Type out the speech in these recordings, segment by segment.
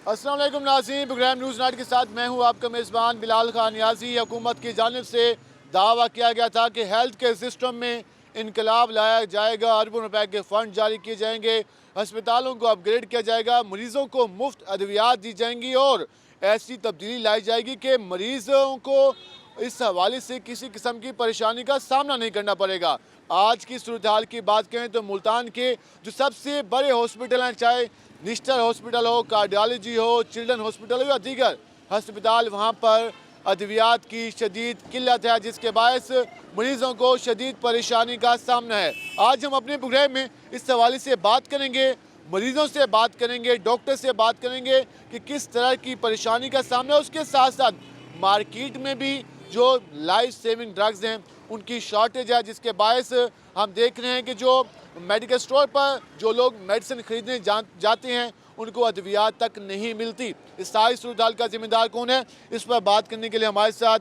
अस्सलाम वालेकुम नाज़रीन, प्रोग्राम न्यूज़ नाइट के साथ मैं हूं आपका मेज़बान बिलाल खान नियाज़ी। हुकूमत की जानिब से दावा किया गया था कि हेल्थ केयर सिस्टम में इनकलाब लाया जाएगा, अरबों रुपए के फ़ंड जारी किए जाएंगे, अस्पतालों को अपग्रेड किया जाएगा, मरीज़ों को मुफ्त अद्वियात दी जाएंगी और ऐसी तब्दीली लाई जाएगी कि मरीज़ों को इस हवाले से किसी किस्म की परेशानी का सामना नहीं करना पड़ेगा। आज की सूरत हाल की बात करें तो मुल्तान के जो सबसे बड़े हॉस्पिटल हैं, चाहे निश्तर हॉस्पिटल हो, कार्डियोलॉजी हो, चिल्ड्रन हॉस्पिटल हो या दीगर हस्पताल, वहाँ पर अद्वियात की शदीद किल्लत है, जिसके बायस मरीज़ों को शदीद परेशानी का सामना है। आज हम अपने प्रोग्राम में इस हवाले से बात करेंगे, मरीज़ों से बात करेंगे, डॉक्टर से बात करेंगे कि किस तरह की परेशानी का सामना है। उसके साथ साथ मार्केट में भी जो लाइफ सेविंग ड्रग्स हैं उनकी शॉर्टेज है, जिसके बायस हम देख रहे हैं कि जो मेडिकल स्टोर पर जो लोग मेडिसिन खरीदने जाते हैं उनको अद्वियात तक नहीं मिलती। इस सारी सूरत हाल का जिम्मेदार कौन है, इस पर बात करने के लिए हमारे साथ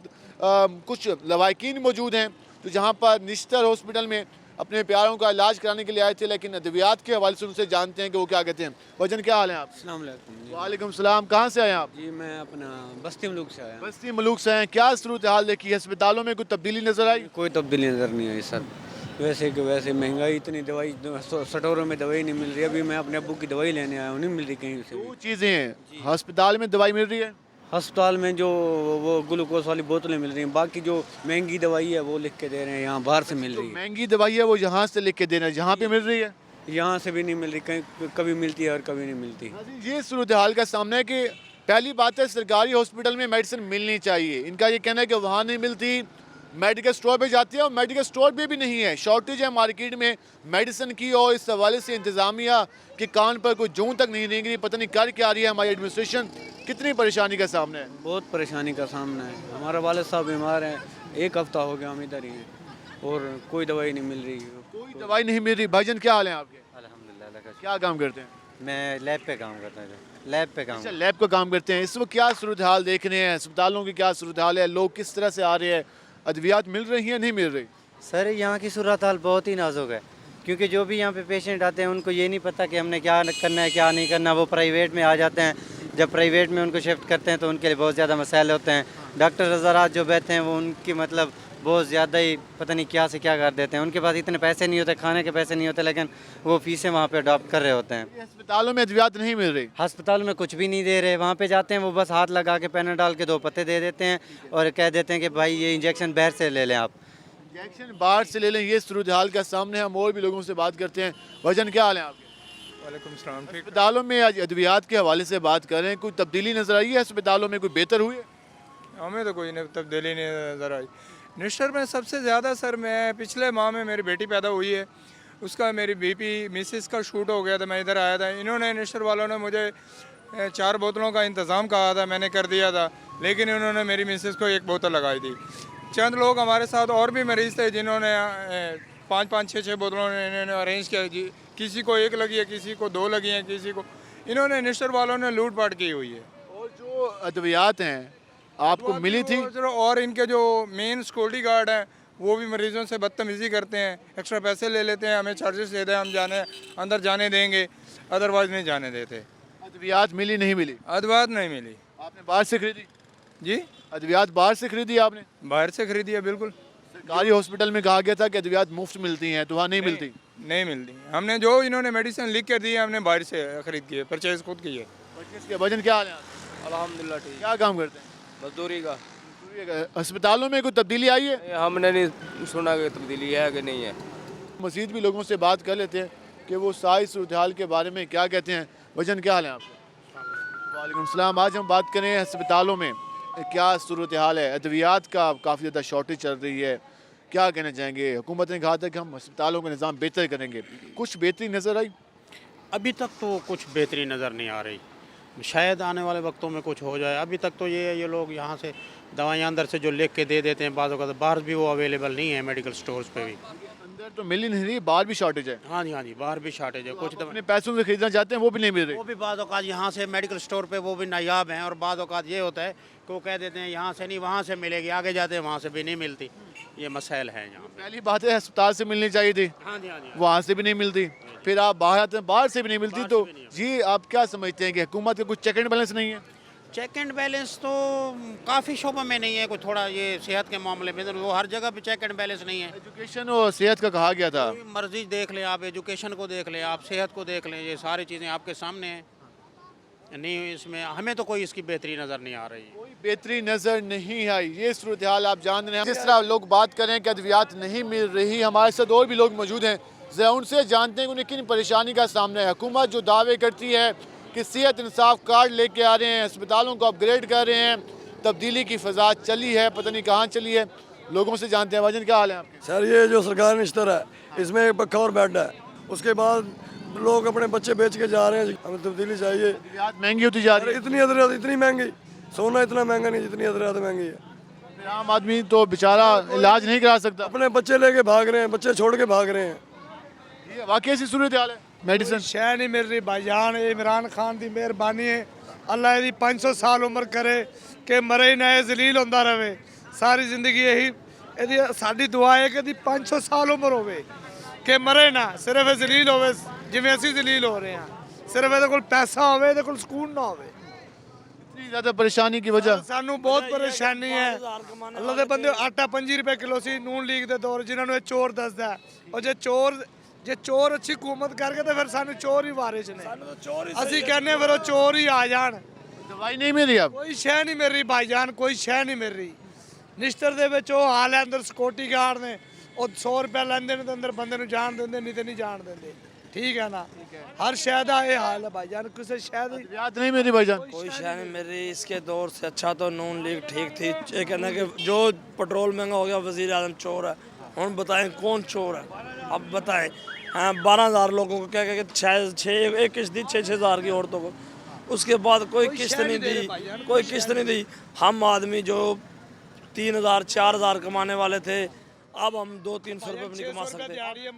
कुछ लवाकिन मौजूद हैं तो जहाँ पर निश्तर हॉस्पिटल में अपने प्यारों का इलाज कराने के लिए आए थे, लेकिन अद्वियात के हवाले से उनसे जानते हैं कि वो क्या कहते हैं। वजन, क्या हाल है आप? अस्सलाम वालेकुम जी। वालेकुम सलाम। कहाँ से आए आप? जी मैं अपना बस्ती मलूक से आया। बस्ती मलूक से हैं। क्या सूरत हाल देखी, अस्पतालों में कोई तब्दीली नजर आई? कोई तब्दीली नज़र नहीं आई सर। वैसे कि वैसे महंगाई इतनी, दवाई स्टोरों में दवाई नहीं मिल रही। अभी मैं अपने अब्बू की दवाई लेने आया हूँ, नहीं मिल रही कहीं से भी। दो चीज़ें हैं, अस्पताल में दवाई मिल रही है, अस्पताल में जो वो ग्लूकोज वाली बोतलें मिल रही हैं, बाकी जो महंगी दवाई है वो लिख के दे रहे हैं, यहाँ बाहर से मिल तो रही है। महंगी दवाई है वो यहाँ से लिख के देना है, जहाँ पे मिल रही है यहाँ से भी नहीं मिल रही, कहीं कभी मिलती है और कभी नहीं मिलती। ये सूरत हाल का सामना है कि पहली बात है सरकारी हॉस्पिटल में मेडिसिन मिलनी चाहिए। इनका ये कहना है कि वहाँ नहीं मिलती, मेडिकल स्टोर पे जाती है और मेडिकल स्टोर पे भी नहीं है, शॉर्टेज है मार्केट में मेडिसिन की। और इस हवाले से इंतज़ामिया के कान पर कोई जूं तक नहीं रेंग रही, पता नहीं कर क्या रही है हमारी एडमिनिस्ट्रेशन। कितनी परेशानी का सामना है, बहुत परेशानी का सामना है। हमारा वालिद साहब बीमार हैं, 1 हफ्ता हो गया हम इधर ही हैं और कोई दवाई नहीं मिल रही। कोई दवाई नहीं मिल रही। भाईजान, क्या हाल है आपके? अल्हम्दुलिल्लाह। क्या काम करते हैं? मैं लैब पे काम करता हूँ, लैब पे काम। अच्छा, लैब का काम करते हैं। इस वक्त क्या सूरत हाल देख रहे हैं, अस्पतालों की क्या सूरत हाल है, लोग किस तरह से आ रहे हैं, अद्वियात मिल रही हैं नहीं मिल रही? सर यहाँ की सूरत हाल बहुत ही नाजुक है, क्योंकि जो भी यहाँ पे पेशेंट आते हैं उनको ये नहीं पता कि हमने क्या करना है क्या नहीं करना। वो प्राइवेट में आ जाते हैं, जब प्राइवेट में उनको शिफ्ट करते हैं तो उनके लिए बहुत ज़्यादा मसाइल होते हैं। डॉक्टर हज़रात जो बैठते हैं वो उनकी मतलब बहुत ज़्यादा ही पता नहीं क्या से क्या कर देते हैं। उनके पास इतने पैसे नहीं होते, खाने के पैसे नहीं होते, लेकिन वो फीसें वहाँ पे अडॉप्ट कर रहे होते हैं। अस्पतालों में अद्वियात नहीं मिल रही, अस्पताल में कुछ भी नहीं दे रहे। वहाँ पे जाते हैं वो बस हाथ लगा के पैनाडॉल के 2 पत्ते दे देते हैं और कह देते हैं कि भाई ये इंजेक्शन बाहर से ले लें आप। इंजेक्शन बाहर से ले लें। ये सूरत हाल का सामने हम और भी लोगों से बात करते हैं। वजन, क्या हाल है आपके? वालेकुम सलाम। ठीक, अस्पतालों में आज अद्वियात के हवाले से बात कर रहे हैं, कोई तब्दीली नजर आई है अस्पतालों में, कोई बेहतर हुई है? हमें तो कोई तब्दीली नहीं नज़र आई। निश्तर में सबसे ज़्यादा सर, मैं पिछले माह में मेरी बेटी पैदा हुई है, उसका मेरी बीपी मिसिस का शूट हो गया था, मैं इधर आया था। इन्होंने निश्तर वालों ने मुझे 4 बोतलों का इंतज़ाम कहा था, मैंने कर दिया था, लेकिन इन्होंने मेरी मिसिस को 1 बोतल लगाई थी। चंद लोग हमारे साथ और भी मरीज़ थे जिन्होंने 5-5, 6-6 बोतलों ने इन्होंने अरेंज किया जी। किसी को 1 लगी है, किसी को 2 लगी हैं, किसी को। इन्होंने निश्तर वालों ने लूट पाट की हुई है। और जो अद्वियात हैं आपको मिली थी? और इनके जो मेन सिक्योरिटी गार्ड हैं वो भी मरीजों से बदतमीज़ी करते हैं, एक्स्ट्रा पैसे ले लेते हैं, हमें चार्जेस देते हैं, हम अंदर जाने देंगे, अदरवाइज नहीं जाने देते। अद्वियात मिली नहीं मिली? अदवात नहीं मिली। आपने बाहर से खरीदी? जी अद्वियात बाहर से खरीदी आपने? बाहर से खरीदी है बिल्कुल। सरकारी हॉस्पिटल में कहा गया था कि अद्वियात मुफ्त मिलती हैं, तो वहाँ नहीं मिलती? नहीं मिलती। हमने जो इन्होंने मेडिसिन लिख कर दी है हमने बाहर से खरीद की है, परचेज खुद की है। वजन, क्या हाल है आपके? अल्हम्दुलिल्लाह ठीक। क्या काम करते हैं? मजदूरी का अस्पतालों में कोई तब्दीली आई है? हमने नहीं सुना कि तब्दीली है कि नहीं है। मजीद भी लोगों से बात कर लेते हैं कि वो सारी सूरत हाल के बारे में क्या कहते हैं। वजन, क्या हाल है आपका? वालेकुम सलाम। आज हम बात करें अस्पतालों में क्या सूरत हाल है, अद्वियात का काफ़ी ज़्यादा शॉर्टेज चल रही है, क्या कहना चाहेंगे? हुकूमत ने कहा था कि हम अस्पतालों का निज़ाम बेहतर करेंगे, कुछ बेहतरी नज़र आई? अभी तक तो कुछ बेहतरी नज़र नहीं आ रही, शायद आने वाले वक्तों में कुछ हो जाए। अभी तक तो ये लोग यहाँ से दवाइयाँ अंदर से जो लिख के दे देते हैं, बाज़ों का बाहर भी वो अवेलेबल नहीं है मेडिकल स्टोर्स पे भी। अंदर तो मिल ही नहीं रही, बाहर भी शॉर्टेज है। हाँ जी बाहर भी शॉर्टेज है। कुछ अपने पैसों से खरीदना चाहते हैं वो भी नहीं मिल रही। वो भी बाद औकात यहाँ से मेडिकल स्टोर पे वो भी नायाब हैं, और बाद औकात ये होता है कि वो कह देते हैं यहाँ से नहीं वहाँ से मिलेगी, आगे जाते हैं वहाँ से भी नहीं मिलती। ये मसाइल है यहाँ पे। पहली बात है अस्पताल से मिलनी चाहिए थी, हाँ जी वहाँ से भी नहीं मिलती, फिर आप बाहर आते हैं बाहर से भी नहीं मिलती। तो जी आप क्या समझते हैं कि हुकूमत का कुछ चेक एंड बैलेंस नहीं है? चेक एंड बैलेंस तो काफ़ी शोबों में नहीं है, कोई थोड़ा ये सेहत के मामले में वो हर जगह पे चेक एंड बैलेंस नहीं है। एजुकेशन और सेहत का कहा गया था। कोई मर्जी देख लें आप, एजुकेशन को देख लें आप, सेहत को देख लें, ये सारी चीज़ें आपके सामने हैं। नहीं इसमें हमें तो कोई इसकी बेहतरी नज़र नहीं आ रही। कोई बेहतरी नजर नहीं आई। ये सूरत हाल आप जान रहे हैं। जिस तरह लोग बात करें कि अद्वियात नहीं मिल रही, हमारे साथ और भी लोग मौजूद हैं, जरा उनसे जानते हैं कि उन्हें किन परेशानी का सामना है। हुकूमत जो दावे करती है कि सेहत इंसाफ कार्ड लेके आ रहे हैं, अस्पतालों को अपग्रेड कर रहे हैं, तब्दीली की फ़ज़ा चली है, पता नहीं कहाँ चली है। लोगों से जानते हैं। भाईजान क्या हाल है आपके? सर ये जो सरकारी निश्तर है इसमें एक पक्का और बेड है, उसके बाद लोग अपने बच्चे बेच के जा रहे हैं। हमें तब्दीली चाहिए। अद्वियात महंगी होती जा रही अरे है। इतनी अदरियात इतनी महंगी, सोना इतना महंगा नहीं जितनी अदरियात महंगी है। फिर आम आदमी तो बेचारा इलाज नहीं करा सकता। अपने बच्चे लेके भाग रहे हैं, बच्चे छोड़ के भाग रहे हैं। ये वाकई ऐसी सूरत हाल है। मेडिसिन शह नहीं मिल रही भाईजान। इमरान खान की मेहरबानी है, अल्लाह दी 500 साल उम्र करे कि मरे ही ना जलील होंदा रहे सारी जिंदगी। यही ਇਹਦੀ ਸਾਡੀ ਦੁਆ ਹੈ ਕਿ ਇਹਦੀ 500 ਸਾਲ ਉਮਰ ਹੋਵੇ ਕਿ ਮਰੇ ਨਾ, ਸਿਰਫ ਇਹ ਜ਼ਲੀਲ ਹੋਵੇ ਜਿਵੇਂ ਅਸੀਂ ਜ਼ਲੀਲ ਹੋ ਰਹੇ ਹਾਂ। ਸਿਰਫ ਇਹਦੇ ਕੋਲ ਪੈਸਾ ਹੋਵੇ, ਇਹਦੇ ਕੋਲ ਸਕੂਨ ਨਾ ਹੋਵੇ। इतनी ज़्यादा परेशानी की वजह ਸਾਨੂੰ ਬਹੁਤ ਪਰੇਸ਼ਾਨੀ ਹੈ। ਅੱਲਾ ਦੇ ਬੰਦੇ ਆਟਾ 5 ਰੁਪਏ ਕਿਲੋ ਸੀ ਨੂਨ ਲੀਗ ਦੇ ਦੌਰ, ਜਿਨ੍ਹਾਂ ਨੂੰ ਇਹ ਚੋਰ ਦੱਸਦਾ ਹੈ। ਔਰ ਜੇ ਚੋਰ ਅੱਛੀ ਹਕੂਮਤ ਕਰਕੇ ਤਾਂ ਫਿਰ ਸਾਨੂੰ ਚੋਰ ਹੀ ਵਾਰਿਸ ਨੇ। ਅਸੀਂ ਕਹਿੰਦੇ ਫਿਰ ਉਹ ਚੋਰ ਹੀ ਆ ਜਾਣ। दवाई नहीं मिल रही अब। ਕੋਈ ਸ਼ੈ ਨਹੀਂ ਮਿਲ ਰਹੀ ਭਾਈਜਾਨ, ਕੋਈ ਸ਼ੈ ਨਹੀਂ ਮਿਲ ਰਹੀ। ਨਿਸ਼ਤਰ ਦੇ ਵਿੱਚ ਉਹ ਹਾਲ ਹੈ, ਅੰਦਰ ਸਿਕਿਉਰਟੀ ਗਾਰਡ ਨੇ ਉਹ 100 ਰੁਪਏ ਲੈਂਦੇ ਨੇ ਤੇ ਅੰਦਰ ਬੰਦੇ ਨੂੰ ਜਾਣ ਦਿੰਦੇ, ਨਹੀਂ ਤੇ ਨਹੀਂ ਜਾਣ ਦਿੰਦੇ। ਠੀਕ ਹੈ ना, हर शहर का ये हाल है भाईजान। किसी शहर याद नहीं मेरी भाईजान। कोई शह नहीं मेरी। इसके दौर से अच्छा तो नून लीग ठीक थी। ये कहना कि जो पेट्रोल महंगा हो गया वज़ीर आज़म चोर है। हम बताएं कौन चोर है? अब बताएं। हाँ 12,000 लोगों को क्या क्या एक किस्त दी 6-6 हज़ार की औरतों को, उसके बाद कोई किस्त नहीं दी, कोई किस्त नहीं दी। हम आदमी जो 3,000 4,000 कमाने वाले थे, अब हम 200-300 रुपये भी नहीं कमा सकते।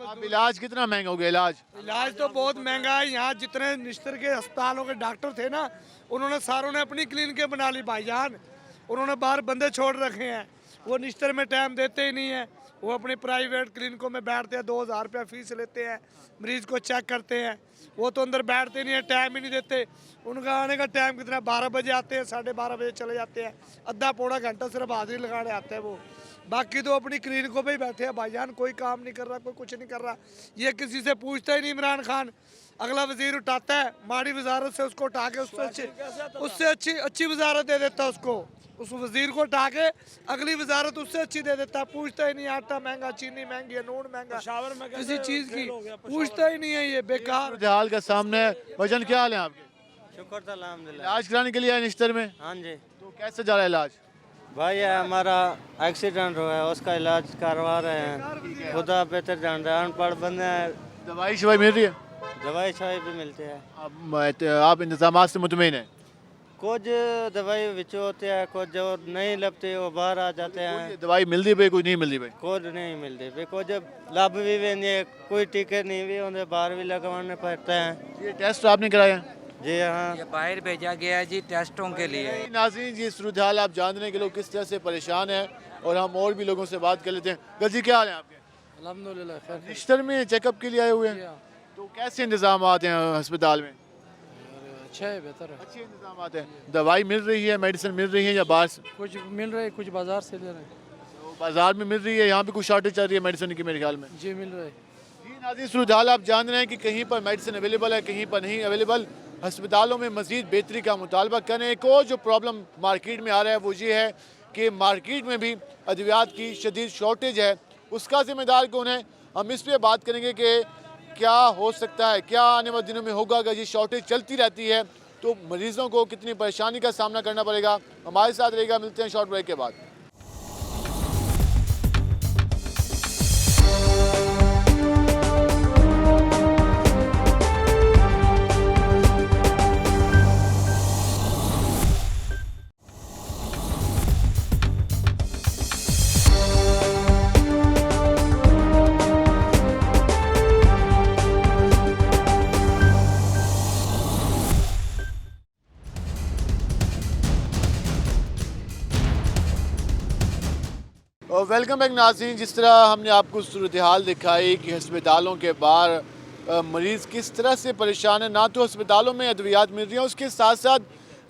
अब इलाज कितना महंगा हो गया? इलाज तो बहुत महंगा है। यहाँ जितने निश्तर के अस्पतालों के डॉक्टर थे ना, उन्होंने सारों ने अपनी क्लिनिकें बना ली भाईजान। उन्होंने बाहर बंदे छोड़ रखे हैं, वो निश्तर में टाइम देते ही नहीं है। वो अपनी प्राइवेट क्लिनिकों में बैठते हैं, 2,000 रुपया फीस लेते हैं, मरीज़ को चेक करते हैं। वो तो अंदर बैठते नहीं है, टाइम ही नहीं देते। उनका आने का टाइम कितना, 12 बजे आते हैं, 12:30 बजे चले जाते हैं। आधा पौना घंटा सिर्फ हाजिरी लगाने आते हैं वो। बाकी तो अपनी क्लिनिकों पे ही बैठे हैं भाईजान। कोई काम नहीं कर रहा, कोई कुछ नहीं कर रहा। ये किसी से पूछता ही नहीं इमरान खान। अगला वजीर उठाता है, माड़ी वजारत से उसको उठा के उससे अच्छी वजारत दे देता है उसको। उस वजीर को उठा के अगली वजारत उससे अच्छी दे देता है। पूछता ही नहीं, आटा महंगा, चीनी महंगी है, नून महंगा, किसी चीज़ की पूछता ही नहीं है। ये बेकार हाल का सामने है। भाईजान क्या हाल है आपके? शुक्र था अल्हम्दुलिल्लाह। इलाज कराने के लिए आए निश्तर में? हाँ जी तो कैसे जा रहा है इलाज? भाई ये हमारा एक्सीडेंट हुआ है, उसका इलाज करवा रहे हैं। खुदा बेहतर जानता है, अनपढ़ बंदे हैं। दवाई शवाई मिल रही है? दवाई शवाई भी मिलती है। आप इंतजाम से मुतमईन हैं? कुछ दवाई विच होते हैं, कुछ जो नहीं लगते वो बाहर आ जाते हैं। दवाई मिलती भाई, कुछ नहीं मिलती भाई? कुछ नहीं मिलती भाई, कुछ लब भी वेंदे, कोई टीके नहीं भी होंगे, बाहर भी लगवाने पड़ते हैं। ये टेस्ट आपने कराया? जी हाँ, ये बाहर भेजा गया है जी टेस्टों के लिए। नाज़रीन जी सूरत हाल आप जान रहे हैं कि लोग किस तरह से परेशान हैं, और हम और भी लोगों से बात कर लेते हैं। गलजी क्या हाल है आपके? अल्हम्दुलिल्लाह खैर। निश्तर में चेकअप के लिए आए हुए हैं, तो कैसे इंतजाम हैं अस्पताल में? अच्छा है, बेहतर है। अच्छे इंतजाम हैं। दवाई मिल रही है, मेडिसिन मिल रही है या बाहर से? कुछ मिल रहा है, कुछ बाजार से ले रहे हैं। तो बाजार में मिल रही है, यहाँ भी कुछ शॉर्टेज चल रही है मेडिसिन की मेरे ख्याल में। जी मिल रहा है। जी नाज़रीन सूरत हाल आप जान रहे हैं कि कहीं पर मेडिसिन अवेलेबल है, कहीं पर नहीं अवेलेबल। अस्पतालों में मज़ीद बेहतरी का मुतालबा करें। एक और जो प्रॉब्लम मार्केट में आ रहा है वो ये है कि मार्केट में भी अद्वियात की शदीद शॉर्टेज है। उसका ज़िम्मेदार कौन है? हम इस पर बात करेंगे कि क्या हो सकता है, क्या आने वाले दिनों में होगा अगर ये शॉर्टेज चलती रहती है तो मरीज़ों को कितनी परेशानी का सामना करना पड़ेगा। हमारे साथ रहेगा, मिलते हैं शॉर्ट ब्रेक के बाद। वेलकम बैक नाज़रीन। जिस तरह हमने आपको सूरत हाल दिखाई कि हस्पतालों के बाहर मरीज़ किस तरह से परेशान है, ना तो हस्पतालों में अद्वियात मिल रही हैं, उसके साथ साथ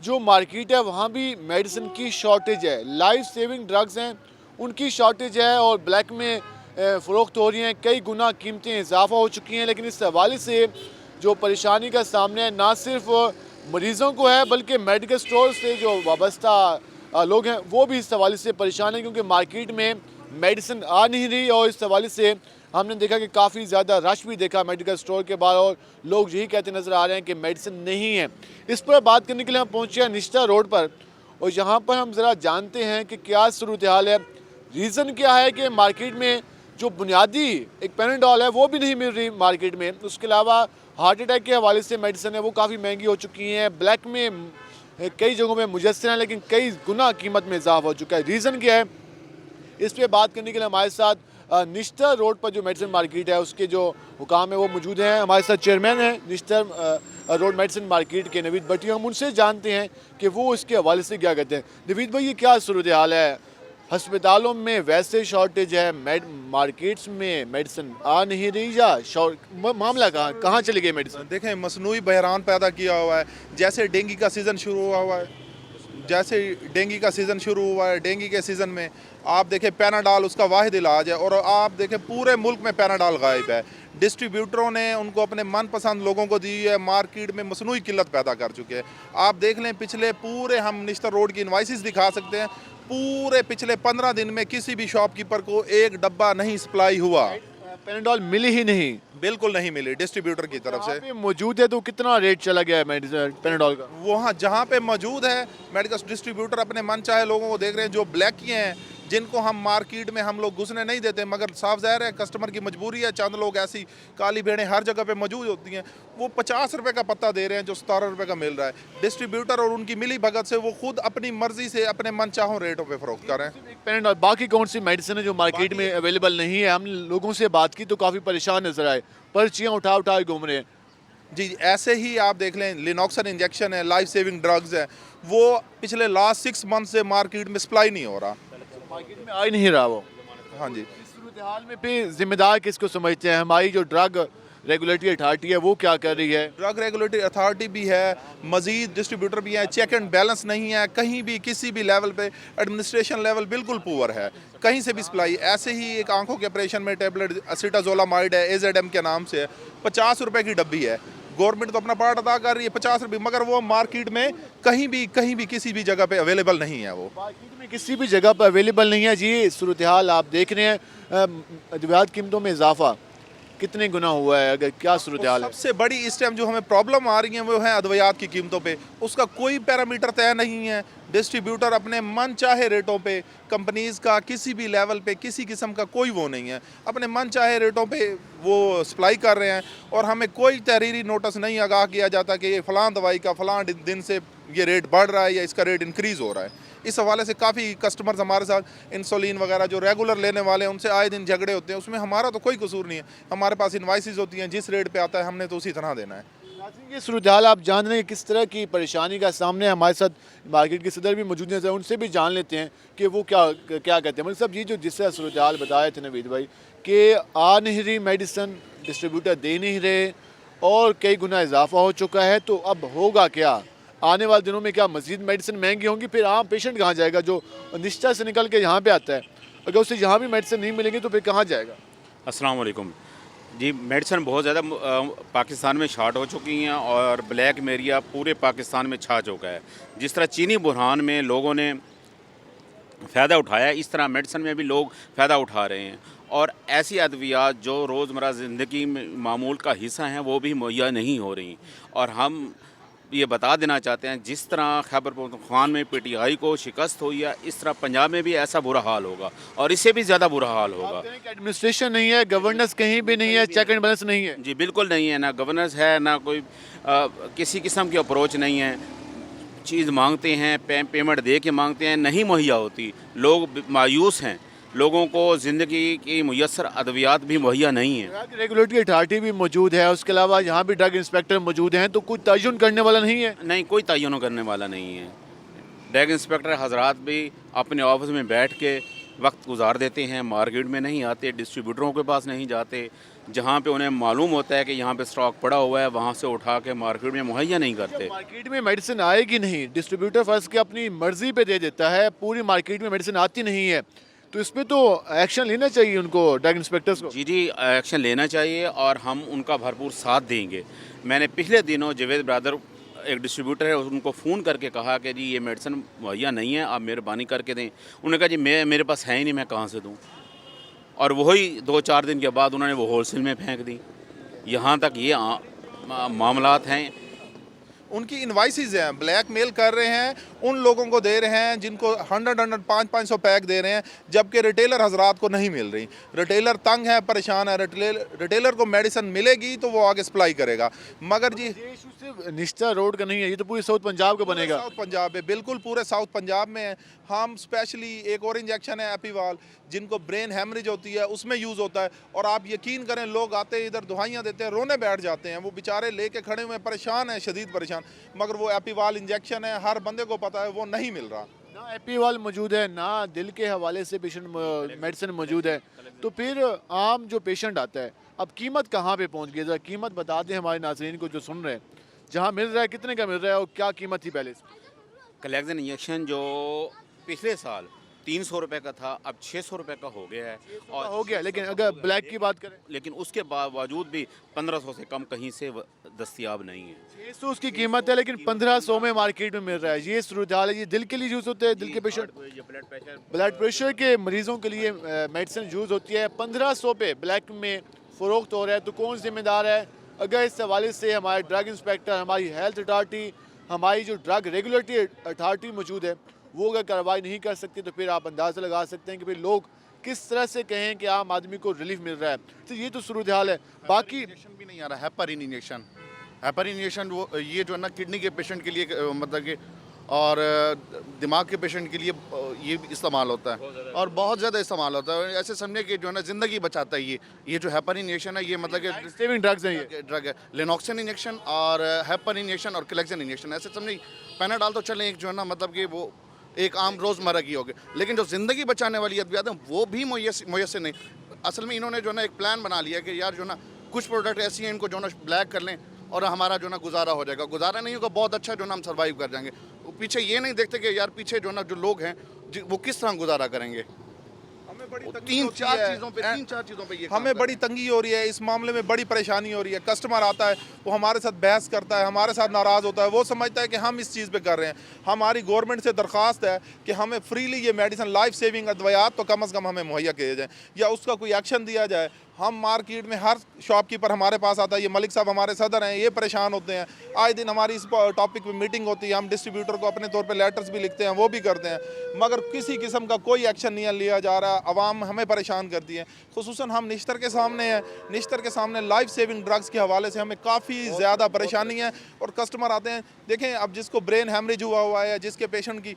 जो मार्केट है वहाँ भी मेडिसिन की शॉर्टेज है, लाइफ सेविंग ड्रग्स हैं उनकी शॉर्टेज है और ब्लैक में फ़रोख्त हो रही हैं। कई गुना कीमतें इजाफा हो चुकी हैं। लेकिन इस हवाले से जो परेशानी का सामने है ना सिर्फ मरीज़ों को है बल्कि मेडिकल स्टोर से जो वाबस्ता लोग हैं वो भी इस हवाले से परेशान हैं, क्योंकि मार्केट में मेडिसिन आ नहीं रही। और इस हवाले से हमने देखा कि काफ़ी ज़्यादा रश भी देखा मेडिकल स्टोर के बाहर और लोग यही कहते नज़र आ रहे हैं कि मेडिसिन नहीं है। इस पर बात करने के लिए हम पहुँचे हैं निश्ता रोड पर और यहाँ पर हम ज़रा जानते हैं कि क्या सूरत हाल है, रीज़न क्या है कि मार्केट में जो बुनियादी एक पैनाडोल है वो भी नहीं मिल रही मार्केट में। उसके अलावा हार्ट अटैक के हवाले से मेडिसिन है वो काफ़ी महंगी हो चुकी हैं, ब्लैक में कई जगहों में मुयस्सर हैं लेकिन कई गुना कीमत में इजाफा हो चुका है। रीज़न क्या है, इस पर बात करने के लिए हमारे साथ निश्ता रोड पर जो मेडिसिन मार्केट है उसके जो हुकाम है वो मौजूद हैं। हमारे साथ चेयरमैन हैं निश्ता रोड मेडिसिन मार्केट के नवीद भट्टी। हम उनसे जानते हैं कि वो इसके हवाले से क्या कहते हैं। नवीद भाई, ये क्या सूरत हाल है, हस्पतालों में वैसे शॉर्टेज है, मार्केट्स में मेडिसिन आ नहीं रही या मामला कहाँ चली गई मेडिसिन? देखें, मसनूई बहरान पैदा किया हुआ है। जैसे डेंगू का सीज़न शुरू हुआ है, डेंगू के सीज़न में आप देखें पैनाडॉल उसका वाहिद इलाज है और आप देखें पूरे मुल्क में पैनाडॉल गायब है। डिस्ट्रीब्यूटरों ने उनको अपने मनपसंद लोगों को दी है, मार्केट में मसनूई किल्लत पैदा कर चुके हैं। आप देख लें पिछले पूरे, हम निश्ता रोड की इनवाइसेस दिखा सकते हैं, पूरे पिछले 15 दिन में किसी भी शॉपकीपर को एक डब्बा नहीं सप्लाई हुआ, पैनाडोल मिली ही नहीं, बिल्कुल नहीं मिली डिस्ट्रीब्यूटर की तरफ से। मौजूद है तो कितना रेट चला गया है पैनाडोल का? वहाँ जहाँ पे मौजूद है मेडिकल डिस्ट्रीब्यूटर अपने मन चाहे लोगों को देख रहे हैं, जो ब्लैक किए हैं जिनको हम मार्केट में हम लोग घुसने नहीं देते, मगर साफ ज़ाहिर है कस्टमर की मजबूरी है। चंद लोग ऐसी काली भेड़ें हर जगह पे मौजूद होती हैं, वो 50 रुपये का पत्ता दे रहे हैं जो 17 रुपये का मिल रहा है। डिस्ट्रीब्यूटर और उनकी मिली भगत से वो खुद अपनी मर्जी से अपने मन चाहों रेटों पे फरोख्त कर रहे हैं। पैनाडोल, बाकी कौन सी मेडिसिन है जो मार्केट में अवेलेबल नहीं है? हम लोगों से बात की तो काफ़ी परेशान नजर आए, पर्चियाँ उठा उठा घूम रहे हैं। जी, ऐसे ही आप देख लें लिनॉक्सन इंजेक्शन है, लाइफ सेविंग ड्रग्स है, वो पिछले लास्ट 6 मंथ से मार्केट में सप्लाई नहीं हो रहा, मार्केट में आ ही नहीं रहा वो। हाँ जी, इस सूरत हाल में फिर जिम्मेदार किसको समझते हैं? हमारी जो ड्रग रेगुलेटरी अथॉरिटी है वो क्या कर रही है? ड्रग रेगुलेटरी अथॉरिटी भी है, मजीद डिस्ट्रीब्यूटर भी है, चेक एंड बैलेंस नहीं है कहीं भी, किसी भी लेवल पे एडमिनिस्ट्रेशन लेवल बिल्कुल पुअर है, कहीं से भी सप्लाई। ऐसे ही एक आंखों के ऑपरेशन में टेबलेट एसिटाजोलामाइड है, AZM के नाम से है, 50 रुपये की डब्बी है। गवर्नमेंट तो अपना पार्ट अदा कर रही है 50 रुपये, मगर वो मार्केट में कहीं भी किसी भी जगह पे अवेलेबल नहीं है, वो मार्केट में किसी भी जगह पर अवेलेबल नहीं है। जी, सूरत हाल आप देख रहे हैं, अद्वियात कीमतों में इजाफा कितने गुना हुआ है, अगर क्या सूरत हाल है? सबसे बड़ी इस टाइम जो हमें प्रॉब्लम आ रही है वो है अद्वियात की कीमतों पे, उसका कोई पैरामीटर तय नहीं है। डिस्ट्रीब्यूटर अपने मन चाहे रेटों पे, कंपनीज़ का किसी भी लेवल पे किसी किस्म का कोई वो नहीं है, अपने मन चाहे रेटों पे वो सप्लाई कर रहे हैं और हमें कोई तहरीरी नोटिस नहीं आगाह किया जाता कि ये फ़लाँ दवाई का फ़लाँ दिन से ये रेट बढ़ रहा है या इसका रेट इंक्रीज़ हो रहा है। इस हवाले से काफ़ी कस्टमर्स हमारे साथ इंसुलिन वगैरह जो रेगुलर लेने वाले हैं उनसे आए दिन झगड़े होते हैं, उसमें हमारा तो कोई कसूर नहीं है। हमारे पास इनवाइसेस होती हैं, जिस रेट पे आता है हमने तो उसी तरह देना है। ये सूरत हाल आप जान रहे हैं किस तरह की परेशानी का सामने हमारे साथ मार्केट के सदर भी मौजूद हैं, उनसे भी जान लेते हैं कि वो क्या कहते हैं। मतलब सब ये जो जिस तरह सूरत हाल बताए थे नवीद भाई कि आ नहीं रही मेडिसिन, डिस्ट्रीब्यूटर दे नहीं रहे और कई गुना इजाफा हो चुका है, तो अब होगा क्या? आने वाले दिनों में क्या मज़ीद मेडिसिन महंगी होंगी? फिर आम पेशेंट कहाँ जाएगा जो निश्ता से निकल के यहाँ पे आता है? अगर उसे यहाँ भी मेडिसिन नहीं मिलेंगी तो फिर कहाँ जाएगा? अस्सलाम वालेकुम जी। मेडिसिन बहुत ज़्यादा पाकिस्तान में शार्ट हो चुकी हैं और ब्लैक एरिया पूरे पाकिस्तान में छा चुका है। जिस तरह चीनी बुरहान में लोगों ने फ़ायदा उठाया, इस तरह मेडिसिन में भी लोग फ़ायदा उठा रहे हैं और ऐसी अद्वियात जो रोज़मर्रा ज़िंदगी में मामूल का हिस्सा हैं वो भी मुहैया नहीं हो रही। और हम ये बता देना चाहते हैं जिस तरह खैबर पख्तूनख्वा में PTI को शिकस्त हुई है, इस तरह पंजाब में भी ऐसा बुरा हाल होगा और इससे भी ज़्यादा बुरा हाल होगा। एडमिनिस्ट्रेशन नहीं है, गवर्नेंस कहीं भी नहीं है, चेक एंड बैलेंस नहीं है। जी बिल्कुल नहीं है, ना गवर्नेंस है, ना कोई किसी किस्म की अप्रोच नहीं है। चीज़ मांगते हैं, पेमेंट दे के मांगते हैं, नहीं मुहैया होती, लोग मायूस हैं, लोगों को ज़िंदगी की मुयस्सर अद्वियात भी मुहैया नहीं है। रेगुलेटरी अथॉरिटी भी मौजूद है, उसके अलावा यहाँ भी ड्रग इंस्पेक्टर मौजूद हैं, तो कुछ तयन करने वाला नहीं है? नहीं, कोई तयन करने वाला नहीं है। ड्रग इंस्पेक्टर हजरात भी अपने ऑफिस में बैठ के वक्त गुजार देते हैं, मार्केट में नहीं आते, डिस्ट्रीब्यूटरों के पास नहीं जाते, जहाँ पे उन्हें मालूम होता है कि यहाँ पे स्टॉक पड़ा हुआ है वहाँ से उठा के मार्केट में मुहैया नहीं करते। मार्केट में मेडिसिन आएगी नहीं, डिस्ट्रीब्यूटर फर्स्ट के अपनी मर्जी पे दे देता है, पूरी मार्केट में मेडिसिन आती नहीं है, तो इस पर तो एक्शन लेना चाहिए उनको, ड्रग इंस्पेक्टर्स को। जी जी, एक्शन लेना चाहिए और हम उनका भरपूर साथ देंगे। मैंने पिछले दिनों जावेद ब्रदर एक डिस्ट्रीब्यूटर है उनको फ़ोन करके कहा कि जी ये मेडिसिन मुहैया नहीं है, आप मेहरबानी करके दें। उन्होंने कहा जी मेरे पास है ही नहीं, मैं कहाँ से दूँ। और वही 2-4 दिन के बाद उन्होंने वो होलसेल में फेंक दी। यहाँ तक ये मामलात हैं। उनकी इन्वाइसेस हैं, ब्लैकमेल कर रहे हैं, उन लोगों को दे रहे हैं जिनको 100 500 पैक दे रहे हैं, जबकि रिटेलर हजरात को नहीं मिल रही। रिटेलर तंग है, परेशान है। रिटेलर को मेडिसिन मिलेगी तो वो आगे सप्लाई करेगा। मगर जी ये इशू सिर्फ निश्चित रोड का नहीं है, ये तो पूरे साउथ पंजाब का बनेगा। साउथ पंजाब में, बिल्कुल पूरे साउथ पंजाब में है। हम स्पेशली एक और इंजेक्शन है एपीवाल, जिनको ब्रेन हैमरेज होती है उसमें यूज़ होता है। और आप यकीन करें, लोग आते हैं इधर दुहाइयाँ देते हैं, रोने बैठ जाते हैं। वो बेचारे लेके खड़े हुए परेशान हैं, शदीद परेशान। मगर वो एपीवाल इंजेक्शन है, हर बंदे को पता है, वो नहीं मिल रहा। ना एपीवाल मौजूद है, ना दिल के हवाले से पेशेंट मेडिसिन मौजूद है, तो फिर आम जो पेशेंट आता है, अब कीमत कहाँ पे पहुँच गई? ज़रा कीमत बता दें हमारे नाज़रीन को जो सुन रहे हैं, जहाँ मिल रहा है कितने का मिल रहा है और क्या कीमत थी पहले से? कलेक्शन इंजेक्शन जो पिछले साल 300 रुपये का था, अब 600 रुपये का हो गया है। और हो गया, लेकिन अगर ब्लैक की बात करें, लेकिन उसके बावजूद भी 1500 से कम कहीं से दस्तयाब नहीं है। 600 उसकी कीमत है, लेकिन 1500 में मार्केट में मिल रहा है। ये सूरत हाल है। ये दिल के लिए यूज़ होते हैं, दिल के पेशेंट, ब्लड प्रेशर के मरीजों के लिए मेडिसिन यूज़ होती है। 1500 पे ब्लैक में फ़रोख्त हो रहा है, तो कौन जिम्मेदार है? अगर इस हवाले से हमारे ड्रग इंस्पेक्टर, हमारी हेल्थ अथॉरिटी, हमारी जो ड्रग रेगुलेटरी अथॉरिटी मौजूद है, वो अगर कार्रवाई नहीं कर सकती, तो फिर आप अंदाज़ा लगा सकते हैं कि फिर लोग किस तरह से कहें कि आम आदमी को रिलीफ मिल रहा है। तो ये तो सूरत हाल है। बाकी इंजेक्शन भी नहीं आ रहा, हेपरिन इंजेक्शन वो ये जो है ना किडनी के पेशेंट के लिए मतलब कि और दिमाग के पेशेंट के लिए ये इस्तेमाल होता है और बहुत ज़्यादा इस्तेमाल होता है। ऐसे समझे कि जो है ना ज़िंदगी बचाता है ये जो हेपरिन इंजेक्शन है, ये मतलब कि सेविंग ड्रग्स हैं, ये ड्रग है। लेनॉक्सिन इंजेक्शन और हेपरिन इंजेक्शन और क्लेक्सन इंजेक्शन, ऐसे समझे पैनाडॉल तो चले एक जो है ना मतलब कि वो एक आम रोज़मर्रा की हो गई, लेकिन जो ज़िंदगी बचाने वाली अद्वियात हैं वो भी मुयस्सर नहीं। असल में इन्होंने जो है ना एक प्लान बना लिया कि यार जो ना कुछ प्रोडक्ट ऐसी हैं इनको जो ना ब्लैक कर लें और हमारा जो ना गुजारा हो जाएगा। गुजारा नहीं होगा, बहुत अच्छा जो ना हम सर्वाइव कर जाएंगे। पीछे ये नहीं देखते कि यार पीछे जो ना जो लोग हैं वो किस तरह गुजारा करेंगे। तीन चार चीज़ों पे ये हमें बड़ी तंगी हो रही है, इस मामले में बड़ी परेशानी हो रही है। कस्टमर आता है, वो हमारे साथ बहस करता है, हमारे साथ नाराज़ होता है, वो समझता है कि हम इस चीज़ पे कर रहे हैं। हमारी गवर्नमेंट से दरख्वास्त है कि हमें फ्रीली ये मेडिसिन, लाइफ सेविंग अद्वियात तो कम से कम हमें मुहैया किए जाए या उसका कोई एक्शन दिया जाए। हम मार्केट में हर शॉपकीपर हमारे पास आता है, ये मलिक साहब हमारे सदर हैं, ये परेशान होते हैं। आए दिन हमारी इस टॉपिक पे मीटिंग होती है, हम डिस्ट्रीब्यूटर को अपने तौर पे लेटर्स भी लिखते हैं, वो भी करते हैं, मगर किसी किस्म का कोई एक्शन नहीं लिया जा रहा। आवाम हमें परेशान करती है, खुसूसन हम निश्तर के सामने हैं। निश्तर के सामने लाइफ सेविंग ड्रग्स के हवाले से हमें काफ़ी ज़्यादा परेशानी है और कस्टमर आते हैं। देखें, अब जिसको ब्रेन हेमरेज हुआ है, जिसके पेशेंट की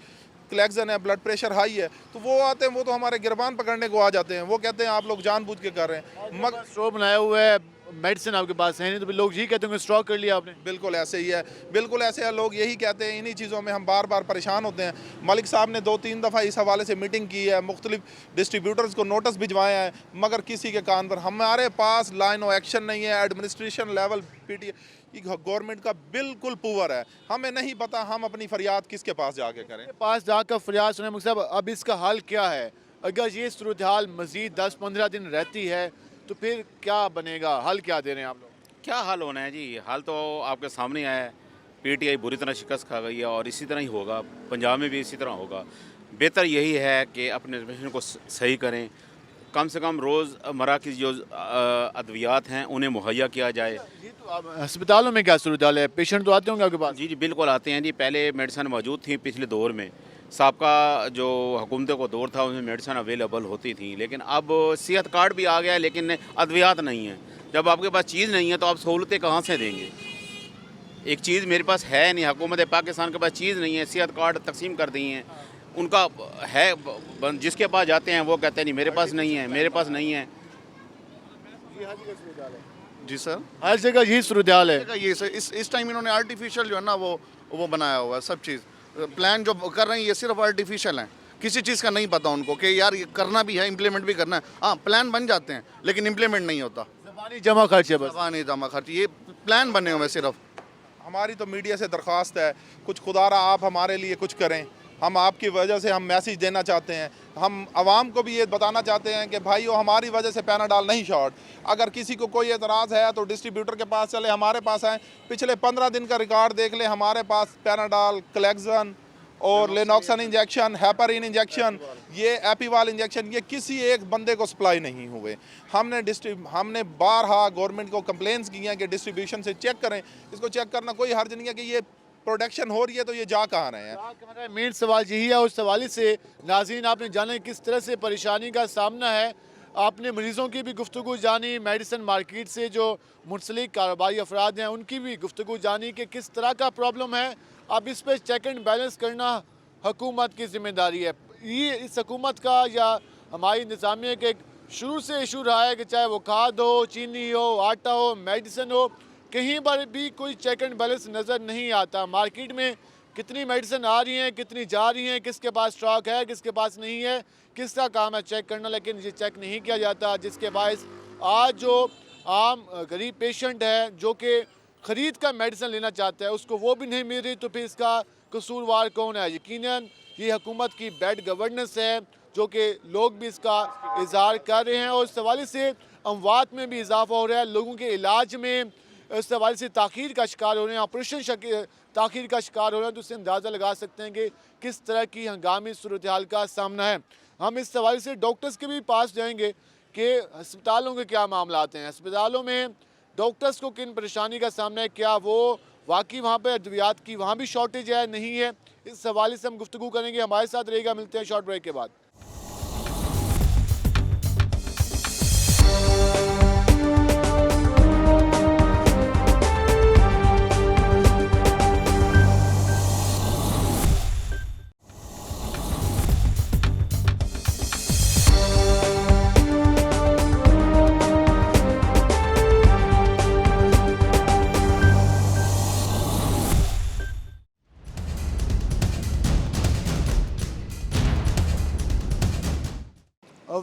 क्लैक्सन है, ब्लड प्रेशर हाई है, तो वो आते हैं, वो तो हमारे गिरबान पकड़ने को आ जाते हैं। वो कहते हैं आप लोग जानबूझ के कर रहे हैं। मगर स्टोर बनाया हुआ है, मेडिसिन आपके पास है नहीं, तो फिर लोग यही कहते हैं स्टॉक कर लिया आपने। बिल्कुल ऐसे ही है, बिल्कुल ऐसे है, लोग यही कहते हैं। इन्हीं चीज़ों में हम बार बार परेशान होते हैं। मलिक साहब ने 2-3 दफ़ा इस हवाले से मीटिंग की है, मुख्तलिफ डिस्ट्रीब्यूटर्स को नोटिस भिजवाए हैं, मगर किसी के कान पर हमारे पास लाइन ऑफ एक्शन नहीं है। एडमिनिस्ट्रेशन लेवल PTA गवर्नमेंट का बिल्कुल पुअर है। हमें नहीं पता हम अपनी फरियाद किसके पास जाके करें। पास जाकर फरियाद सुने मुझसे, अब इसका हल क्या है? अगर ये सूरत हाल मज़ीद 10-15 दिन रहती है तो फिर क्या बनेगा? हल क्या दे रहे हैं आप लोग? क्या हाल होना है जी? हाल तो आपके सामने आया है। PTI बुरी तरह शिकस्त खा गई है और इसी तरह ही होगा, पंजाब में भी इसी तरह होगा। बेहतर यही है कि अपने पेशेंट को सही करें, कम से कम रोज़मर्रा की जो अद्वियात हैं उन्हें मुहैया किया जाए। ये तो अब अस्पतालों में क्या सूरत हाल है? पेशेंट तो आते होंगे आपके पास? जी जी बिल्कुल आते हैं जी। पहले मेडिसिन मौजूद थी पिछले दौर में, सबका जो हुकूमतों को दौर था उसमें मेडिसिन अवेलेबल होती थी, लेकिन अब सेहत कार्ड भी आ गया है लेकिन अद्वियात नहीं है। जब आपके पास चीज़ नहीं है तो आप सहूलतें कहाँ से देंगे? एक चीज़ मेरे पास है नहीं, हुकूमत पाकिस्तान के पास चीज़ नहीं है, सेहत कार्ड तकसीम कर दी हैं, उनका है, जिसके पास जाते हैं वो कहते हैं नहीं मेरे पास नहीं है, मेरे पास नहीं है। जी सर, हर जगह यही सूरत हाल है। ये सर इस टाइम इन्होंने आर्टिफिशियल जो है ना वो बनाया हुआ है। सब चीज़ प्लान जो कर रहे हैं ये सिर्फ आर्टिफिशियल हैं। किसी चीज़ का नहीं पता उनको कि यार ये करना भी है, इम्प्लीमेंट भी करना है। हाँ, प्लान बन जाते हैं लेकिन इम्प्लीमेंट नहीं होता। ज़बानी जमा खर्च है बस। ज़बानी जमा खर्च, ये प्लान बने हुए सिर्फ। हमारी तो मीडिया से दरख्वास्त है, कुछ खुदारा आप हमारे लिए कुछ करें। हम आपकी वजह से हम मैसेज देना चाहते हैं, हम आवाम को भी ये बताना चाहते हैं कि भाइयों हमारी वजह से पैनाडॉल नहीं शॉर्ट। अगर किसी को कोई एतराज़ है तो डिस्ट्रीब्यूटर के पास चले, हमारे पास आए। पिछले 15 दिन का रिकॉर्ड देख ले, हमारे पास पैनाडॉल, क्लेक्सन और लेनॉक्सन इंजेक्शन, हेपरिन इंजेक्शन, ये एपीवाल इंजेक्शन, ये किसी एक बंदे को सप्लाई नहीं हुए। हमने बारहा गवर्नमेंट को कंप्लेंट्स की हैं कि डिस्ट्रीब्यूशन से चेक करें। इसको चेक करना कोई हर्ज नहीं है कि ये प्रोडक्शन हो रही है तो ये जा कहाँ रहे हैं। मेन सवाल यही है। उस सवाल से नाज़रीन आपने जाना किस तरह से परेशानी का सामना है। आपने मरीज़ों की भी गुफ्तगू जानी, मेडिसिन मार्केट से जो मुंसलिक कारोबारी अफराद हैं उनकी भी गुफ्तगू जानी कि किस तरह का प्रॉब्लम है। अब इस पर चेक एंड बैलेंस करना हुकूमत की जिम्मेदारी है। ये इस हुकूमत का या हमारी निज़ामिया के शुरू से इशू रहा है कि चाहे वो खाद हो, चीनी हो, आटा हो, मेडिसिन हो, कहीं पर भी कोई चेक एंड बैलेंस नज़र नहीं आता। मार्केट में कितनी मेडिसिन आ रही हैं, कितनी जा रही हैं, किसके पास स्टॉक है, किसके पास नहीं है, किसका काम है चेक करना, लेकिन ये चेक नहीं किया जाता, जिसके बायस आज जो आम गरीब पेशेंट है जो कि ख़रीद का मेडिसिन लेना चाहता है उसको वो भी नहीं मिल रही। तो फिर इसका कसूरवार कौन है? यकीनन ये हुकूमत की बैड गवर्नेंस है जो कि लोग भी इसका इजहार कर रहे हैं। और इस हवाले से अमवात में भी इजाफा हो रहा है, लोगों के इलाज में इस हवाले से ताख़ीर का शिकार हो रहे हैं, ऑपरेशन ताख़ीर का शिकार हो रहे हैं। तो उससे अंदाज़ा लगा सकते हैं कि किस तरह की हंगामी सूरत हाल का सामना है। हम इस हवाले से डॉक्टर्स के भी पास जाएंगे कि अस्पतालों के क्या मामला आते हैं, अस्पतालों में डॉक्टर्स को किन परेशानी का सामना है, क्या वो वाकई वहाँ पर अद्वियात की वहाँ भी शॉर्टेज है, नहीं है। इस हवाले से हम गुफ्तगू करेंगे। हमारे साथ रहेगा, मिलते हैं शॉर्ट ब्रेक के बाद।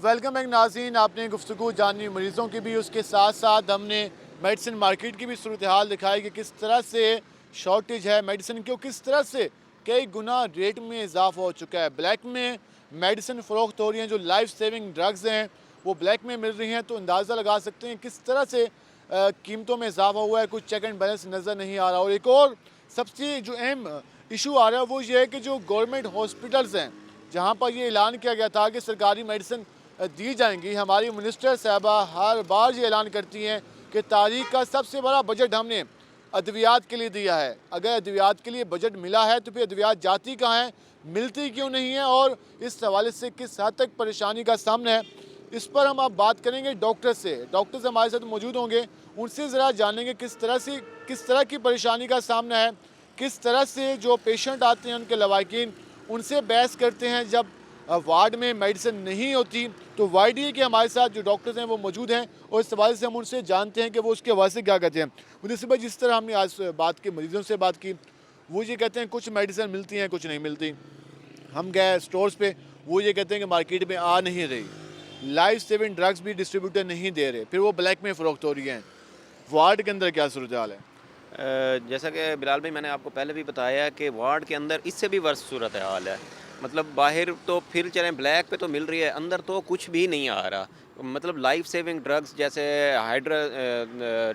वेलकम बैक नाज़रीन। आपने गुफ्तगू जानी मरीज़ों की भी, उसके साथ साथ हमने मेडिसिन मार्केट की भी सूरत हाल दिखाई कि किस तरह से शॉर्टेज है मेडिसिन की, किस तरह से कई गुना रेट में इजाफा हो चुका है। ब्लैक में मेडिसिन फ़रोख्त हो रही हैं, जो लाइफ सेविंग ड्रग्स हैं वो ब्लैक में मिल रही हैं। तो अंदाज़ा लगा सकते हैं किस तरह से कीमतों में इजाफा हुआ है, कुछ चेक एंड बैलेंस नज़र नहीं आ रहा। और एक और सबसे जो अहम इशू आ रहा है वो ये है कि जो गवर्नमेंट हॉस्पिटल्स हैं जहाँ पर ये ऐलान किया गया था कि सरकारी मेडिसिन दी जाएंगी, हमारी मिनिस्टर साहबा हर बार ये ऐलान करती हैं कि तारीख का सबसे बड़ा बजट हमने अद्वियात के लिए दिया है। अगर अद्वियात के लिए बजट मिला है तो फिर अद्वियात जाती कहाँ हैं, मिलती क्यों नहीं है, और इस हवाले से किस हद तक परेशानी का सामना है, इस पर हम अब बात करेंगे डॉक्टर से। डॉक्टर्स हमारे साथ मौजूद होंगे, उनसे ज़रा जानेंगे किस तरह की परेशानी का सामना है, किस तरह से जो पेशेंट आते हैं उनके लवाकिन उनसे बहस करते हैं जब वार्ड में मेडिसिन नहीं होती। तो वाईडी के हमारे साथ जो डॉक्टर्स हैं वो मौजूद हैं और इस सवाल से हम उनसे जानते हैं कि वो उसके हवाले से क्या कहते हैं। मुझे भाई, जिस तरह हमने आज बात की, मरीज़ों से बात की, वो ये कहते हैं कुछ मेडिसिन मिलती हैं, कुछ नहीं मिलती। हम गए स्टोर्स पे, वो ये कहते हैं कि मार्केट में आ नहीं रही। लाइफ सेविंग ड्रग्स भी डिस्ट्रीब्यूटर नहीं दे रहे, फिर वो ब्लैक में फ़रोख्त हो रही हैं। वार्ड के अंदर क्या सूरत हाल है? जैसा कि बिलाल भाई मैंने आपको पहले भी बताया कि वार्ड के अंदर इससे भी वर्ष सूरत हाल है। मतलब बाहर तो फिर चलें ब्लैक पे तो मिल रही है, अंदर तो कुछ भी नहीं आ रहा। मतलब लाइफ सेविंग ड्रग्स जैसे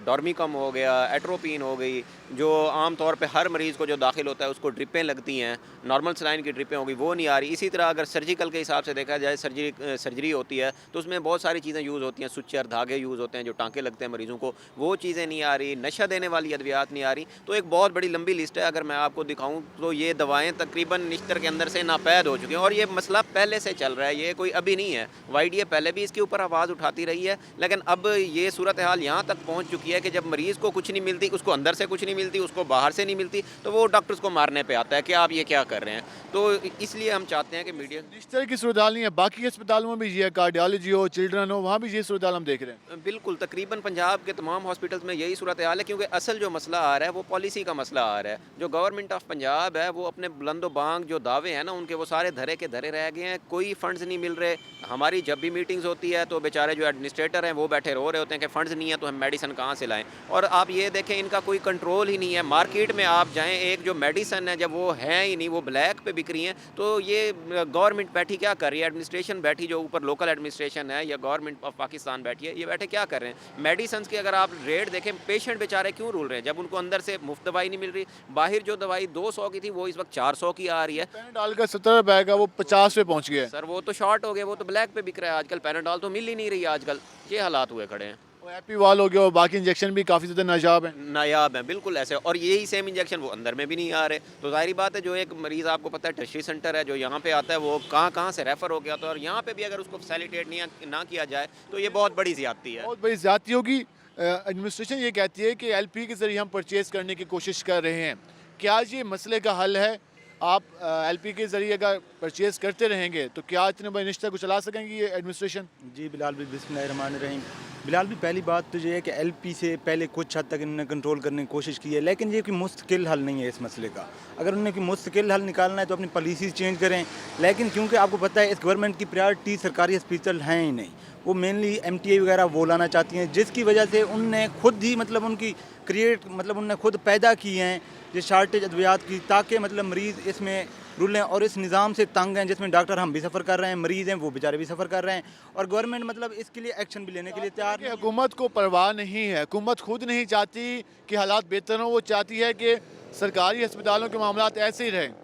डॉर्मिकम हो गया, एट्रोपिन हो गई, जो आम तौर पे हर मरीज़ को जो दाखिल होता है उसको ड्रिपें लगती हैं, नॉर्मल सलाइन की ड्रिपें हो गई, वो नहीं आ रही। इसी तरह अगर सर्जिकल के हिसाब से देखा जाए, सर्जरी होती है तो उसमें बहुत सारी चीज़ें यूज़ होती हैं, सुच्चर धागे यूज़ होते हैं जो टाँके लगते हैं मरीज़ों को, वो चीज़ें नहीं आ रही। नशा देने वाली अद्वियात नहीं आ रही। तो एक बहुत बड़ी लंबी लिस्ट है। अगर मैं आपको दिखाऊँ तो ये दवाएँ तकरीबन निश्तर के अंदर से नापैद हो चुकी हैं और ये मसला पहले से चल रहा है, ये कोई अभी नहीं है। वाईडीए पहले भी इसके ऊपर आवाज़ उठाती रही है, लेकिन अब ये सूरत हाल यहाँ तक पहुँच चुकी है कि जब मरीज़ को कुछ नहीं मिलती, उसको अंदर से कुछ नहीं मिलती, उसको बाहर से नहीं मिलती, तो वो डॉक्टर्स को मारने पर आता है कि आप ये क्या कर रहे हैं। तो इसलिए हम चाहते हैं कि मीडिया इस तरह की सूरत हाल नहीं है, बाकी अस्पतालों में भी ये कार्डियोलॉजी हो, चिल्ड्रन हो, वहाँ भी ये सूरत हाल हम देख रहे हैं। बिल्कुल, तकरीबन पंजाब के तमाम हॉस्पिटल्स में यही सूरत हाल है, क्योंकि असल जो मसला आ रहा है वो पॉलिसी का मसला आ रहा है। जो गवर्नमेंट ऑफ पंजाब है वो अपने बुलंदो बांग जो दावे हैं ना उनके, वो सारे धरे के धरे रह गए हैं। कोई फंड्स नहीं मिल रहे। हमारी जब भी मीटिंग्स होती है तो बेचारे जो एडमिनिस्ट्रेटर हैं वो बैठे रो रहे होते हैं कि फंड्स नहीं है तो हम मेडिसिन कहाँ से लाएं। और आप ये देखें, इनका कोई कंट्रोल ही नहीं है। मार्केट में आप जाएँ, एक जो मेडिसन है जब वो है ही नहीं, वो ब्लैक पे बिक रही हैं, तो ये गवर्नमेंट बैठी क्या कर रही है, एडमिनिस्ट्रेशन बैठी जो ऊपर लोकल एडमिनिस्ट्रेशन है या गवर्नमेंट ऑफ पाकिस्तान बैठी है, ये बैठे क्या कर रहे हैं। मेडिसिन की अगर आप रेट देखें, पेशेंट बेचारे क्यों रूल रहे हैं जब उनको अंदर से मुफ्त दवाई नहीं मिल रही। बाहर जो दवाई 200 की थी वो इस वक्त 400 की आ रही है। पैनाडॉल का 70 रुपए का वो 50 पे पहुंच गया है। सर वो तो शॉर्ट हो गए, वो तो ब्लैक पे बिक रहा है आजकल। पैनाडॉल तो मिल ही नहीं रही आजकल। ये हालात हुए खड़े हैं। एपीवाल हो गया और बाकी इंजेक्शन भी काफ़ी ज़्यादा नायाब है। नायाब है बिल्कुल ऐसे, और यही सेम इंजेक्शन वो अंदर में भी नहीं आ रहे। तो जाहिर बात है, जो एक मरीज़ आपको पता है टर्शरी सेंटर है जो यहाँ पे आता है, वो कहाँ से रेफ़र हो गया था, और यहाँ पे भी अगर उसको फैसिलिटेट ना किया जाए तो ये बहुत बड़ी ज़्यादती है। बहुत बड़ी ज़्यादती होगी। एडमिनिस्ट्रेशन ये कहती है कि एलपी के ज़रिए हम परचेज़ करने की कोशिश कर रहे हैं। क्या ये मसले का हल है? आप एलपी के ज़रिए अगर परचेज़ करते रहेंगे तो क्या इतने बड़े रिश्ते को चला सकेंगी ये एडमिनिस्ट्रेशन? जी बिलाल भी, बिस्मिल्लाहिर्रहमानिर्रहीम। बिलाल भी, पहली बात तो ये है कि एलपी से पहले कुछ हद तक इन्होंने कंट्रोल करने की कोशिश की है, लेकिन ये कोई मुस्तकिल हल नहीं है इस मसले का। अगर उन्हें कोई मुस्तकिल हल निकालना है तो अपनी पॉलिसी चेंज करें, लेकिन क्योंकि आपको पता है इस गवर्नमेंट की प्रायोरिटी सरकारी हॉस्पिटल हैं ही नहीं, वो मेनली एमटीआई वगैरह वो लाना चाहती हैं, जिसकी वजह से उनने खुद ही उनने खुद पैदा की हैं ये शार्टेज अद्वियात की, ताकि मतलब मरीज़ इसमें रुलें और इस निज़ाम से तंग हैं जिसमें डॉक्टर हम भी सफ़र कर रहे हैं, मरीज़ हैं वो बेचारे भी सफ़र कर रहे हैं, और गवर्नमेंट मतलब इसके लिए एक्शन भी लेने के लिए तैयार है। हुकूमत को परवाह नहीं है। हुकूमत खुद नहीं चाहती कि हालात बेहतर हों, वो चाहती है कि सरकारी अस्पतालों के मामलात ऐसे ही रहें।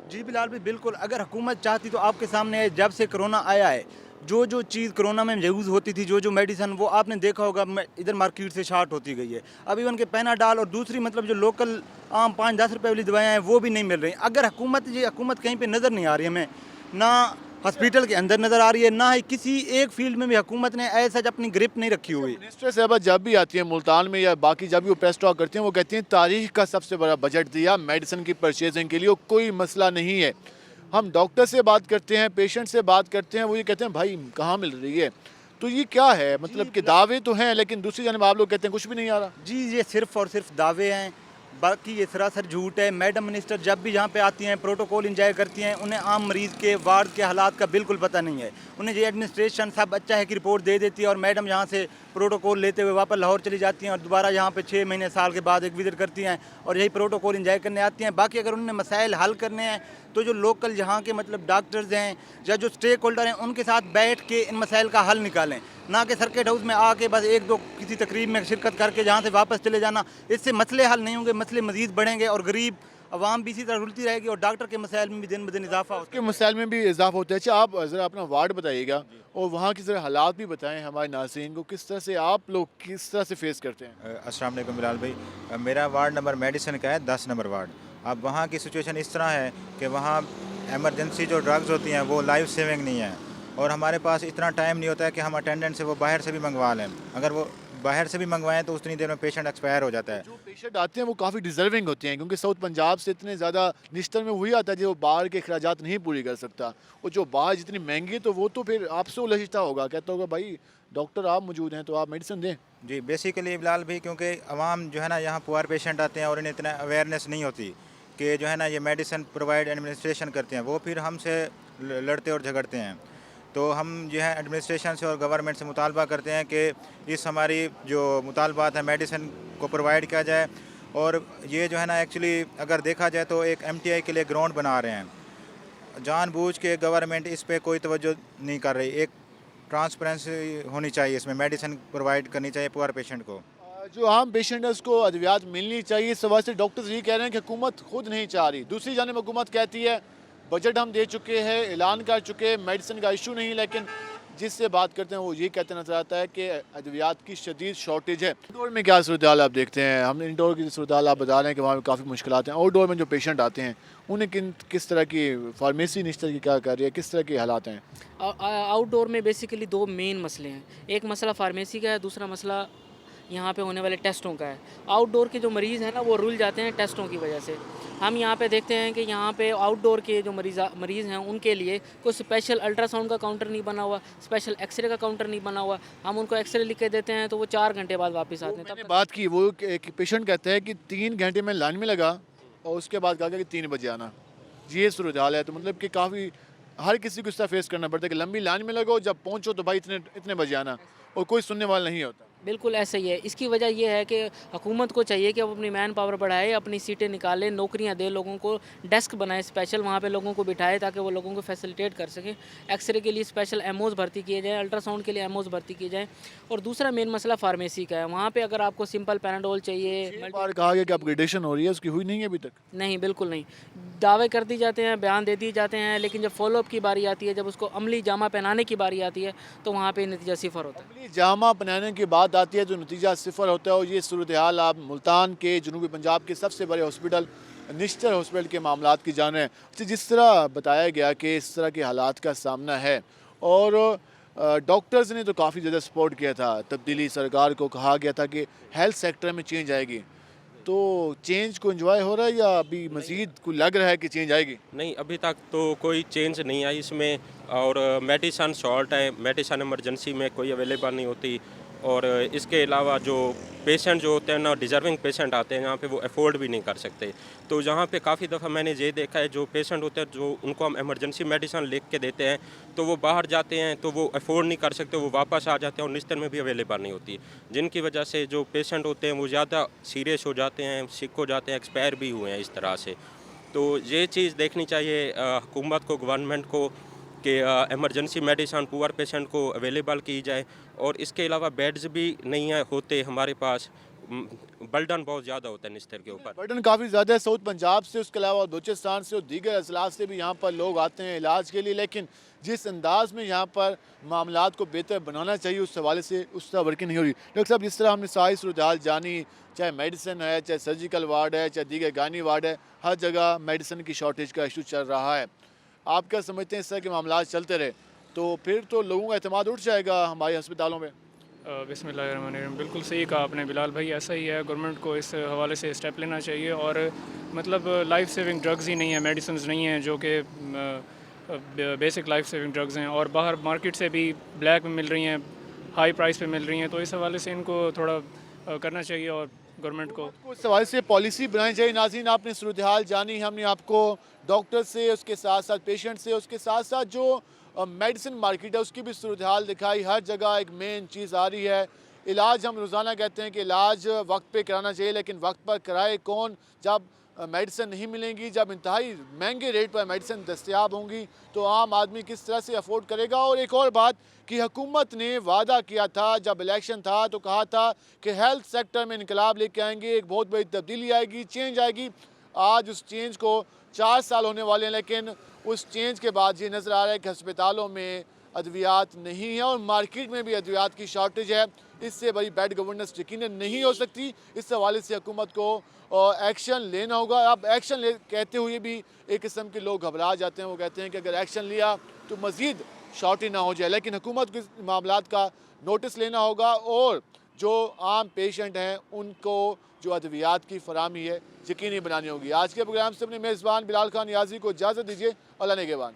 जी बिलाल भी, बिल्कुल। अगर हुकूमत चाहती तो आपके सामने है, जब से कोरोना आया है जो चीज़ कोरोना में यूज़ होती थी, जो मेडिसन वो आपने देखा होगा इधर मार्केट से शार्ट होती गई है। अब इवन के पैनाडॉल और दूसरी मतलब जो लोकल आम 5-10 रुपए वाली दवाएं हैं वो भी नहीं मिल रही। अगर हुकूमत कहीं पे नज़र नहीं आ रही, हमें ना हॉस्पिटल के अंदर नज़र आ रही है, ना ही किसी एक फील्ड में भी हुकूमत ने ऐसा अपनी ग्रिप नहीं रखी हुई। मिनिस्टर साहब जब भी आती है मुल्तान में या बाकी जब भी वो प्रेस टॉक करती हैं, वो कहती हैं तारीख का सबसे बड़ा बजट दिया मेडिसिन की परचेजिंग के लिए, कोई मसला नहीं है। हम डॉक्टर से बात करते हैं, पेशेंट से बात करते हैं, वो ये कहते हैं भाई कहाँ मिल रही है। तो ये क्या है, मतलब कि दावे तो हैं लेकिन दूसरी जानब आप लोग कहते हैं कुछ भी नहीं आ रहा। जी ये सिर्फ और सिर्फ दावे हैं, बाकी ये सरासर झूठ है। मैडम मिनिस्टर जब भी यहाँ पे आती हैं प्रोटोकॉल इंजॉय करती हैं, उन्हें आम मरीज़ के वार्ड के हालात का बिल्कुल पता नहीं है। उन्हें ये एडमिनिस्ट्रेशन सब अच्छा है कि रिपोर्ट दे देती है और मैडम यहाँ से प्रोटोकॉल लेते हुए वापस लाहौर चली जाती हैं और दोबारा यहाँ पे 6 महीने साल के बाद एक विजिट करती हैं और यही प्रोटोकॉल इंजॉय करने आती हैं। बाकी अगर उन्हें मसाइल हल करने हैं तो जो लोकल यहाँ के मतलब डॉक्टर्स हैं या जो स्टेक होल्डर हैं उनके साथ बैठ के इन मसाइल का हल निकालें, ना कि सर्किट हाउस में आके बस 1-2 किसी तकरीब में शिरकत करके जहाँ से वापस चले जाना। इससे मसले हल नहीं होंगे, मसले मज़ीद बढ़ेंगे और गरीब आवाम भी इसी तरह रुलती रहेगी और डॉक्टर के मसाइल में भी दिन ब दिन इजाफा होगा। के मसाइल में भी इजाफा होता है। अच्छा, आप ज़रा अपना वार्ड बताइएगा और वहाँ की ज़रा हालात भी बताएं हमारे नाज़रीन को, किस तरह से आप लोग किस तरह से फेस करते हैं। अस्सलाम वालेकुम बिलाल भाई, मेरा वार्ड नंबर मेडिसिन का है 10 नंबर वार्ड। अब वहाँ की सिचुएशन इस तरह है कि वहाँ एमरजेंसी जो ड्रग्स होती हैं वो लाइफ सेविंग नहीं है और हमारे पास इतना टाइम नहीं होता है कि हम अटेंडेंट से वो बाहर से भी मंगवा लें। अगर वो बाहर से भी मंगवाएं तो उतनी देर में पेशेंट एक्सपायर हो जाता है। जो पेशेंट आते हैं वो काफ़ी डिजर्विंग होते हैं क्योंकि साउथ पंजाब से इतने ज़्यादा निश्तर में वही आता है जो बाहर के अखराजात नहीं पूरी कर सकता, और जो बाहर जितनी महंगी है तो वो तो फिर आपसे उलझता होगा, कहता होगा भाई डॉक्टर आप मौजूद हैं तो आप मेडिसिन दें। जी बेसिकली बिलाल भाई, क्योंकि अवाम जो है ना यहाँ पुअर पेशेंट आते हैं और इन्हें इतना अवेयरनेस नहीं होती कि जो है ना ये मेडिसिन प्रोवाइड एडमिनिस्ट्रेशन करते हैं, वो फिर हमसे लड़ते और झगड़ते हैं। तो हम जो है एडमिनिस्ट्रेशन से और गवर्नमेंट से मुतालबा करते हैं कि इस हमारी जो मुतालबात है मेडिसिन को प्रोवाइड किया जाए। और ये जो है ना एक्चुअली अगर देखा जाए तो एक एमटीआई के लिए ग्राउंड बना रहे हैं, जानबूझ के गवर्नमेंट इस पर कोई तवज्जो नहीं कर रही। एक ट्रांसपेरेंसी होनी चाहिए, इसमें मेडिसिन प्रोवाइड करनी चाहिए पुअर पेशेंट को। जो आम पेशेंट है उसको अद्वियात मिलनी चाहिए। इस वजह से डॉक्टर्स ये कह रहे हैं कि हुकूमत खुद नहीं चाह रही। दूसरी जानिब हुकूमत कहती है बजट हम दे चुके हैं, ऐलान कर चुके हैं, मेडिसिन का इशू नहीं, लेकिन जिससे बात करते हैं वो ये कहते नजर आता है कि अद्वियात की शदीद शॉर्टेज है। इंडोर में क्या सूरत हाल आप देखते हैं? हम इंडोर की सूरत हाल आप बता रहे हैं कि वहाँ काफ़ी मुश्किलात हैं। आउटडोर में जो पेशेंट आते हैं उन्हें किस तरह की फार्मेसी निश्चित की क्या कर रही है, किस तरह के हालात हैं? आउटडोर में बेसिकली दो मेन मसले हैं। एक मसला फार्मेसी का है, दूसरा मसला यहाँ पे होने वाले टेस्टों का है। आउटडोर के जो मरीज़ हैं ना वो रुल जाते हैं टेस्टों की वजह से। हम यहाँ पे देखते हैं कि यहाँ पे आउटडोर के जो मरीज़ हैं उनके लिए कोई स्पेशल अल्ट्रासाउंड का काउंटर नहीं बना हुआ, स्पेशल एक्सरे का काउंटर नहीं बना हुआ। हम उनको एक्सरे लिख के देते हैं तो वो 4 घंटे बाद वापस आते हैं। मैंने बात की, वो एक पेशेंट कहता है कि 3 घंटे में लाइन में लगा और उसके बाद कहा कि 3 बजे आना। ये सूरत हाल है। तो मतलब कि काफ़ी हर किसी को इस तरह फेस करना पड़ता है कि लंबी लाइन में लगो, जब पहुँचो तो भाई इतने बजे आना, और कोई सुनने वाला नहीं होता। बिल्कुल ऐसा ही है। इसकी वजह यह है कि हुकूमत को चाहिए कि वो अपनी मैन पावर बढ़ाए, अपनी सीटें निकाले, नौकरियां दे लोगों को, डेस्क बनाए स्पेशल, वहाँ पे लोगों को बिठाए ताकि वो लोगों को फैसिलिटेट कर सकें। एक्सरे के लिए स्पेशल एमओज भर्ती किए जाएँ, अल्ट्रासाउंड के लिए एमओज भर्ती किए जाएँ। और दूसरा मेन मसला फार्मेसी का है। वहाँ पर अगर आपको सिंपल पैनाडोल चाहिए, बार कहा गया कि अपग्रेडेशन हो रही है, उसकी हुई नहीं है अभी तक? नहीं, बिल्कुल नहीं। दावे कर दी जाते हैं, बयान दे दिए जाते हैं, लेकिन जब फॉलोअप की बारी आती है, जब उसको अमली जामा पहनाने की बारी आती है तो वहाँ पे नतीजा सिफर होता है। अमली जामा पहनाने की बात आती है तो नतीजा सिफर होता है। और ये सूरत हाल आप मुल्तान के जनूबी पंजाब के सबसे बड़े हॉस्पिटल निश्तर हॉस्पिटल के मामलात की जान है। जिस तरह बताया गया कि इस तरह के हालात का सामना है, और डॉक्टर्स ने तो काफ़ी ज़्यादा सपोर्ट किया था। तब्दीली सरकार को कहा गया था कि हेल्थ सेक्टर में चेंज आएगी। तो चेंज को एंजॉय हो रहा है या अभी मज़ीद को लग रहा है कि चेंज आएगी? नहीं, अभी तक तो कोई चेंज नहीं आई इसमें। और मेडिसन शॉर्ट है, मेडिसन इमरजेंसी में कोई अवेलेबल नहीं होती। और इसके अलावा जो पेशेंट जो होते हैं ना, डिज़र्विंग पेशेंट आते हैं यहाँ पे, वो अफोर्ड भी नहीं कर सकते। तो यहाँ पे काफ़ी दफ़ा मैंने ये देखा है, जो पेशेंट होते हैं जो उनको हम इमरजेंसी मेडिसिन लिख के देते हैं तो वो बाहर जाते हैं तो वो अफोर्ड नहीं कर सकते, वो वापस आ जाते हैं और निस्तर में भी अवेलेबल नहीं होती, जिनकी वजह से जो पेशेंट होते हैं वो ज़्यादा सीरियस हो जाते हैं, सिक हो जाते हैं, एक्सपायर भी हुए हैं इस तरह से। तो ये चीज़ देखनी चाहिए हुकूमत को, गवर्नमेंट को, कि इमरजेंसी मेडिसिन पुअर पेशेंट को अवेलेबल की जाए। और इसके अलावा बेड्स भी नहीं है होते हमारे पास, बर्डन बहुत ज़्यादा होता है निस्तर के ऊपर। बर्डन काफ़ी ज़्यादा है साउथ पंजाब से, उसके अलावा बलूचिस्तान से और दीगर अजलास से भी यहाँ पर लोग आते हैं इलाज के लिए। लेकिन जिस अंदाज में यहाँ पर मामलात को बेहतर बनाना चाहिए उस हवाले से उस तरह वर्किंग नहीं हो रही। डॉक्टर साहब, जिस तरह हमने सारी सूरत हाल जानी, चाहे मेडिसिन है, चाहे सर्जिकल वार्ड है, चाहे दीगर गानी वार्ड है, हर जगह मेडिसिन की शॉर्टेज का इशू चल रहा है। आप क्या समझते हैं इस तरह के मामला चलते रहे तो फिर तो लोगों का एतमाद उठ जाएगा हमारे अस्पतालों में? बिस्मिल्लाहिर्रहमानिर्रहीम, बिल्कुल सही कहा आपने बिलाल भाई, ऐसा ही है। गवर्नमेंट को इस हवाले से स्टेप लेना चाहिए। और मतलब लाइफ सेविंग ड्रग्स ही नहीं है, मेडिसिन नहीं हैं जो कि बेसिक लाइफ सेविंग ड्रग्स हैं, और बाहर मार्केट से भी ब्लैक में मिल रही हैं, हाई प्राइस पे मिल रही हैं। तो इस हवाले से इनको थोड़ा करना चाहिए और गवर्नमेंट को इस हवाले से पॉलिसी बनानी चाहिए। नाज़रीन, आपने सूरत हाल जानी, हमने आपको डॉक्टर से, उसके साथ साथ पेशेंट से, उसके साथ साथ जो मेडिसिन मार्केट है उसकी भी सूरत हाल दिखाई। हर जगह एक मेन चीज़ आ रही है, इलाज। हम रोज़ाना कहते हैं कि इलाज वक्त पे कराना चाहिए, लेकिन वक्त पर कराए कौन? जब मेडिसिन नहीं मिलेंगी, जब इंतहाई महंगे रेट पर मेडिसिन दस्तयाब होंगी तो आम आदमी किस तरह से अफोर्ड करेगा? और एक और बात कि हुकूमत ने वादा किया था जब इलेक्शन था तो कहा था कि हेल्थ सेक्टर में इनकलाब लेके आएंगे, एक बहुत बड़ी तब्दीली आएगी, चेंज आएगी। आज उस चेंज को 4 साल होने वाले हैं, लेकिन उस चेंज के बाद ये नज़र आ रहा है कि अस्पतालों में अद्वियात नहीं है और मार्केट में भी अद्वियात की शॉर्टेज है। इससे बड़ी बेड गवर्नेंस यकीनन नहीं हो सकती। इस हवाले से हुकूमत को एक्शन लेना होगा। अब एक्शन कहते हुए भी एक किस्म के लोग घबरा जाते हैं। वो कहते हैं कि अगर एक्शन लिया तो मज़ीद शॉर्टेज ना हो जाए, लेकिन हुकूमत को इस मामलात का नोटिस लेना होगा और जो आम पेशेंट हैं उनको जो अद्वियात की फराहमी है यकीनी बनानी होगी। आज के प्रोग्राम से अपने मेज़बान बिलाल खान नियाज़ी को इजाज़त दीजिए। अल्लाह नेगहबान।